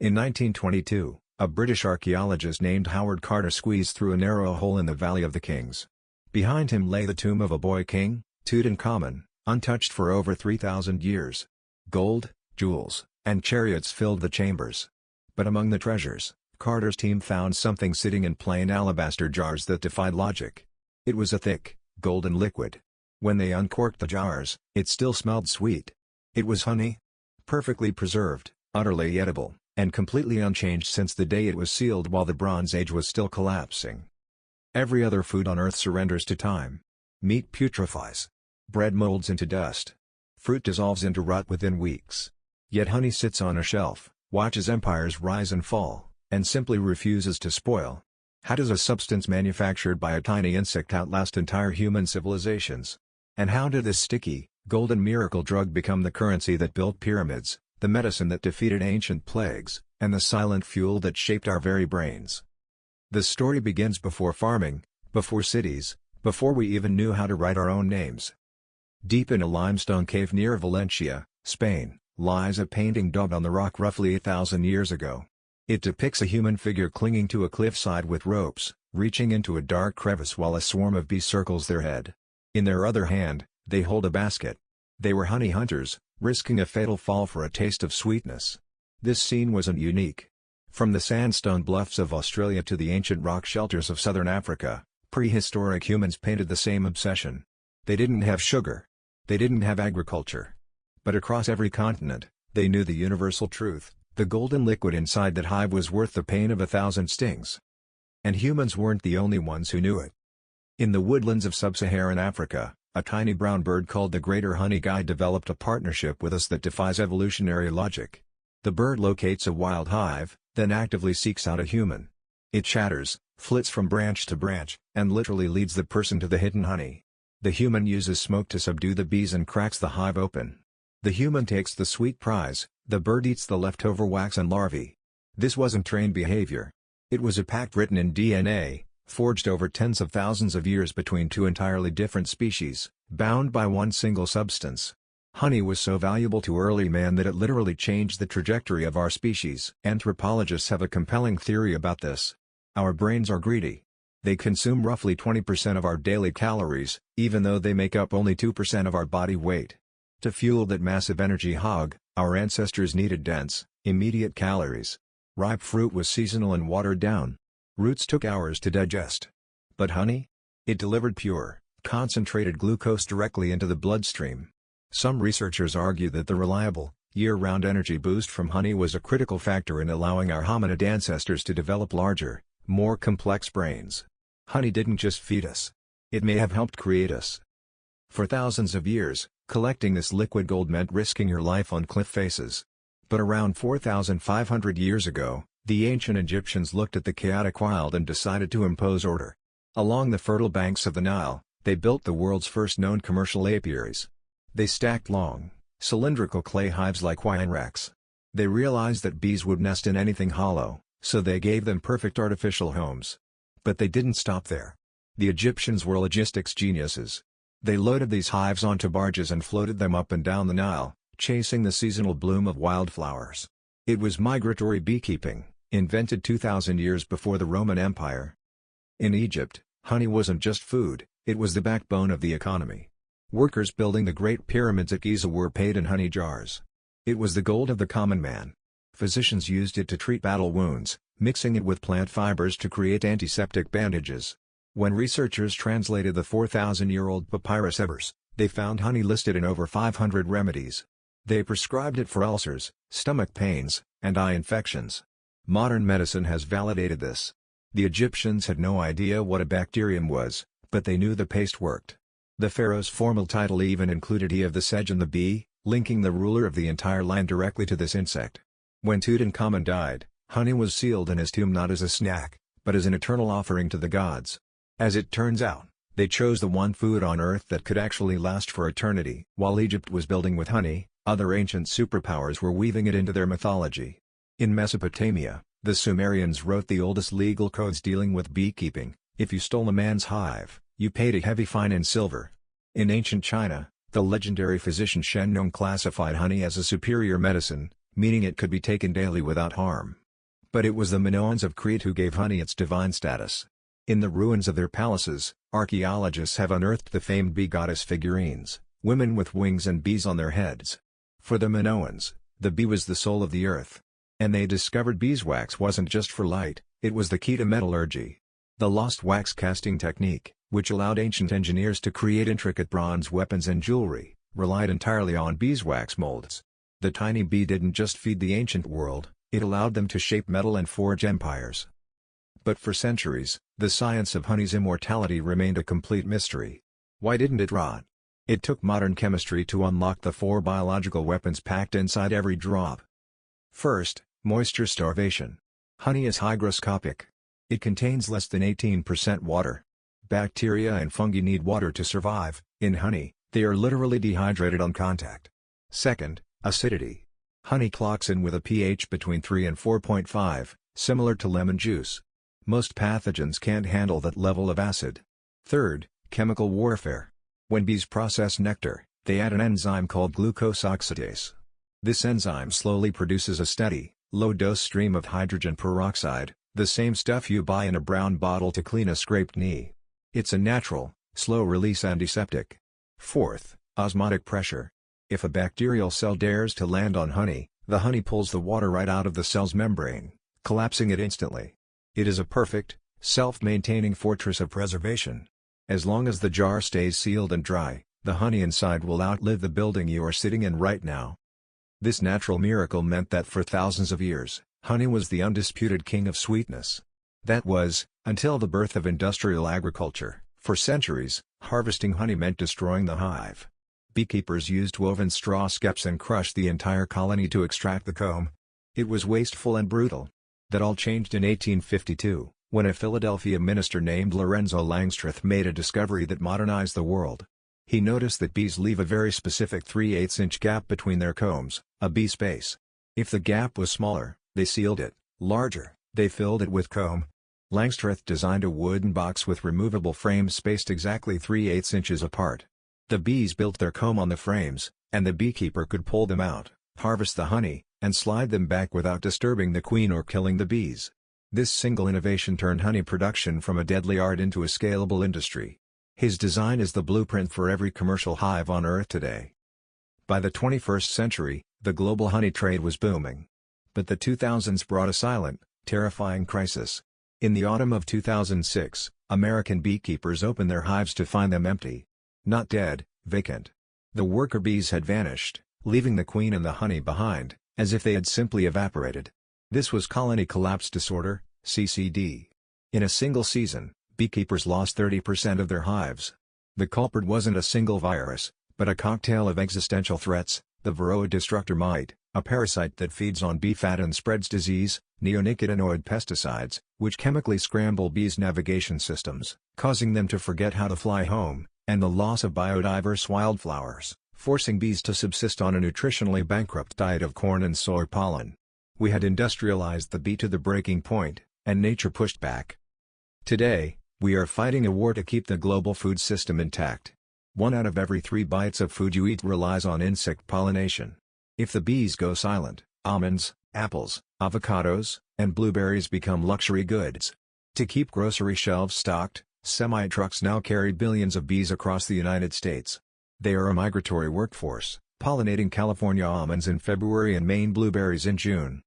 In 1922, a British archaeologist named Howard Carter squeezed through a narrow hole in the Valley of the Kings. Behind him lay the tomb of a boy king, Tutankhamun, untouched for over 3,000 years. Gold, jewels, and chariots filled the chambers. But among the treasures, Carter's team found something sitting in plain alabaster jars that defied logic. It was a thick, golden liquid. When they uncorked the jars, it still smelled sweet. It was honey. Perfectly preserved, utterly edible, and completely unchanged since the day it was sealed while the Bronze Age was still collapsing. Every other food on Earth surrenders to time. Meat putrefies. Bread molds into dust. Fruit dissolves into rot within weeks. Yet honey sits on a shelf, watches empires rise and fall, and simply refuses to spoil. How does a substance manufactured by a tiny insect outlast entire human civilizations? And how did this sticky, golden miracle drug become the currency that built pyramids, the medicine that defeated ancient plagues, and the silent fuel that shaped our very brains? The story begins before farming, before cities, before we even knew how to write our own names. Deep in a limestone cave near Valencia, Spain, lies a painting daubed on the rock roughly 8,000 years ago. It depicts a human figure clinging to a cliffside with ropes, reaching into a dark crevice while a swarm of bees circles their head. In their other hand, they hold a basket. They were honey hunters, risking a fatal fall for a taste of sweetness. This scene wasn't unique. From the sandstone bluffs of Australia to the ancient rock shelters of southern Africa, prehistoric humans painted the same obsession. They didn't have sugar. They didn't have agriculture. But across every continent, they knew the universal truth: the golden liquid inside that hive was worth the pain of 1,000 stings. And humans weren't the only ones who knew it. In the woodlands of sub-Saharan Africa, a tiny brown bird called the greater Honeyguide developed a partnership with us that defies evolutionary logic. The bird locates a wild hive, then actively seeks out a human. It chatters, flits from branch to branch, and literally leads the person to the hidden honey. The human uses smoke to subdue the bees and cracks the hive open. The human takes the sweet prize, the bird eats the leftover wax and larvae. This wasn't trained behavior. It was a pact written in DNA, forged over tens of thousands of years between two entirely different species, bound by one single substance. Honey was so valuable to early man that it literally changed the trajectory of our species. Anthropologists have a compelling theory about this. Our brains are greedy. They consume roughly 20% of our daily calories, even though they make up only 2% of our body weight. To fuel that massive energy hog, our ancestors needed dense, immediate calories. Ripe fruit was seasonal and watered down. Roots took hours to digest. But honey? It delivered pure, concentrated glucose directly into the bloodstream. Some researchers argue that the reliable, year-round energy boost from honey was a critical factor in allowing our hominid ancestors to develop larger, more complex brains. Honey didn't just feed us. It may have helped create us. For thousands of years, collecting this liquid gold meant risking your life on cliff faces. But around 4,500 years ago, the ancient Egyptians looked at the chaotic wild and decided to impose order. Along the fertile banks of the Nile, they built the world's first known commercial apiaries. They stacked long, cylindrical clay hives like wine racks. They realized that bees would nest in anything hollow, so they gave them perfect artificial homes. But they didn't stop there. The Egyptians were logistics geniuses. They loaded these hives onto barges and floated them up and down the Nile, chasing the seasonal bloom of wildflowers. It was migratory beekeeping, invented 2,000 years before the Roman Empire. In Egypt, honey wasn't just food, it was the backbone of the economy. Workers building the Great Pyramids at Giza were paid in honey jars. It was the gold of the common man. Physicians used it to treat battle wounds, mixing it with plant fibers to create antiseptic bandages. When researchers translated the 4,000-year-old papyrus Ebers, they found honey listed in over 500 remedies. They prescribed it for ulcers, stomach pains, and eye infections. Modern medicine has validated this. The Egyptians had no idea what a bacterium was, but they knew the paste worked. The pharaoh's formal title even included he of the sedge and the bee, linking the ruler of the entire land directly to this insect. When Tutankhamun died, honey was sealed in his tomb not as a snack, but as an eternal offering to the gods. As it turns out, they chose the one food on Earth that could actually last for eternity. While Egypt was building with honey, other ancient superpowers were weaving it into their mythology. In Mesopotamia, the Sumerians wrote the oldest legal codes dealing with beekeeping. If you stole a man's hive, you paid a heavy fine in silver. In ancient China, the legendary physician Shen Nong classified honey as a superior medicine, meaning it could be taken daily without harm. But it was the Minoans of Crete who gave honey its divine status. In the ruins of their palaces, archaeologists have unearthed the famed bee goddess figurines, women with wings and bees on their heads. For the Minoans, the bee was the soul of the earth. And they discovered beeswax wasn't just for light, it was the key to metallurgy. The lost wax casting technique, which allowed ancient engineers to create intricate bronze weapons and jewelry, relied entirely on beeswax molds. The tiny bee didn't just feed the ancient world, it allowed them to shape metal and forge empires. But for centuries, the science of honey's immortality remained a complete mystery. Why didn't it rot? It took modern chemistry to unlock the 4 biological weapons packed inside every drop. First, moisture starvation. Honey is hygroscopic. It contains less than 18% water. Bacteria and fungi need water to survive. In honey, they are literally dehydrated on contact. Second, acidity. Honey clocks in with a pH between 3 and 4.5, similar to lemon juice. Most pathogens can't handle that level of acid. Third, chemical warfare. When bees process nectar, they add an enzyme called glucose oxidase. This enzyme slowly produces a steady, low-dose stream of hydrogen peroxide, the same stuff you buy in a brown bottle to clean a scraped knee. It's a natural, slow-release antiseptic. Fourth, osmotic pressure. If a bacterial cell dares to land on honey, the honey pulls the water right out of the cell's membrane, collapsing it instantly. It is a perfect, self-maintaining fortress of preservation. As long as the jar stays sealed and dry, the honey inside will outlive the building you are sitting in right now. This natural miracle meant that for thousands of years, honey was the undisputed king of sweetness. That was, until the birth of industrial agriculture. For centuries, harvesting honey meant destroying the hive. Beekeepers used woven straw skeps and crushed the entire colony to extract the comb. It was wasteful and brutal. That all changed in 1852, when a Philadelphia minister named Lorenzo Langstroth made a discovery that modernized the world. He noticed that bees leave a very specific 3/8-inch gap between their combs, a bee space. If the gap was smaller, they sealed it; larger, they filled it with comb. Langstroth designed a wooden box with removable frames spaced exactly 3/8 inches apart. The bees built their comb on the frames, and the beekeeper could pull them out, harvest the honey, and slide them back without disturbing the queen or killing the bees. This single innovation turned honey production from a deadly art into a scalable industry. His design is the blueprint for every commercial hive on Earth today. By the 21st century, the global honey trade was booming. But the 2000s brought a silent, terrifying crisis. In the autumn of 2006, American beekeepers opened their hives to find them empty. Not dead, vacant. The worker bees had vanished, leaving the queen and the honey behind, as if they had simply evaporated. This was colony collapse disorder, CCD. In a single season, beekeepers lost 30% of their hives. The culprit wasn't a single virus, but a cocktail of existential threats: the Varroa destructor mite, a parasite that feeds on bee fat and spreads disease; neonicotinoid pesticides, which chemically scramble bees' navigation systems, causing them to forget how to fly home; and the loss of biodiverse wildflowers, forcing bees to subsist on a nutritionally bankrupt diet of corn and soy pollen. We had industrialized the bee to the breaking point, and nature pushed back. Today, we are fighting a war to keep the global food system intact. 1 out of every 3 bites of food you eat relies on insect pollination. If the bees go silent, almonds, apples, avocados, and blueberries become luxury goods. To keep grocery shelves stocked, semi-trucks now carry billions of bees across the United States. They are a migratory workforce, pollinating California almonds in February and Maine blueberries in June.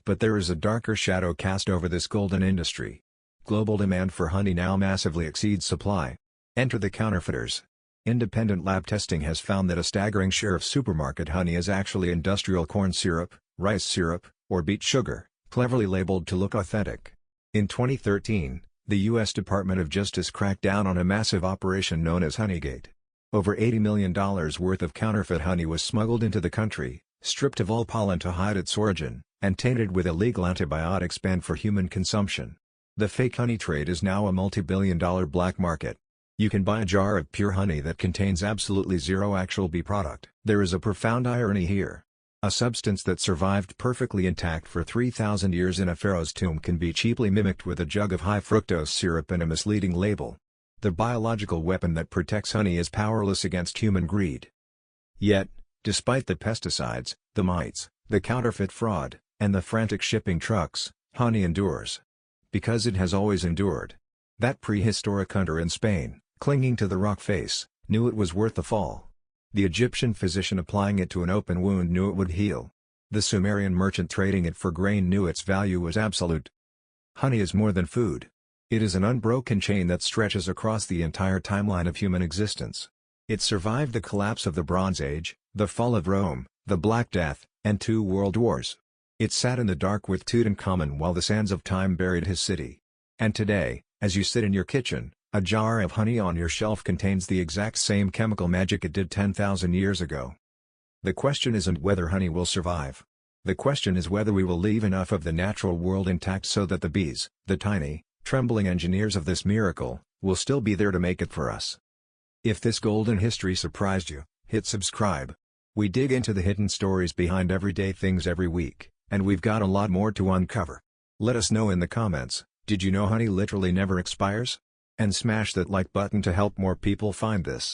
But there is a darker shadow cast over this golden industry. Global demand for honey now massively exceeds supply. Enter the counterfeiters. Independent lab testing has found that a staggering share of supermarket honey is actually industrial corn syrup, rice syrup, or beet sugar, cleverly labeled to look authentic. In 2013, the U.S. Department of Justice cracked down on a massive operation known as Honeygate. Over $80 million worth of counterfeit honey was smuggled into the country, stripped of all pollen to hide its origin, and tainted with illegal antibiotics banned for human consumption. The fake honey trade is now a multi-billion-dollar black market. You can buy a jar of pure honey that contains absolutely zero actual bee product. There is a profound irony here. A substance that survived perfectly intact for 3,000 years in a pharaoh's tomb can be cheaply mimicked with a jug of high-fructose syrup and a misleading label. The biological weapon that protects honey is powerless against human greed. Yet, despite the pesticides, the mites, the counterfeit fraud, and the frantic shipping trucks, honey endures. Because it has always endured. That prehistoric hunter in Spain, clinging to the rock face, knew it was worth the fall. The Egyptian physician applying it to an open wound knew it would heal. The Sumerian merchant trading it for grain knew its value was absolute. Honey is more than food. It is an unbroken chain that stretches across the entire timeline of human existence. It survived the collapse of the Bronze Age, the fall of Rome, the Black Death, and 2 world wars. It sat in the dark with Tutankhamun while the sands of time buried his city. And today, as you sit in your kitchen, a jar of honey on your shelf contains the exact same chemical magic it did 10,000 years ago. The question isn't whether honey will survive. The question is whether we will leave enough of the natural world intact so that the bees, the tiny, trembling engineers of this miracle, will still be there to make it for us. If this golden history surprised you, hit subscribe. We dig into the hidden stories behind everyday things every week, and we've got a lot more to uncover. Let us know in the comments, did you know honey literally never expires? And smash that like button to help more people find this.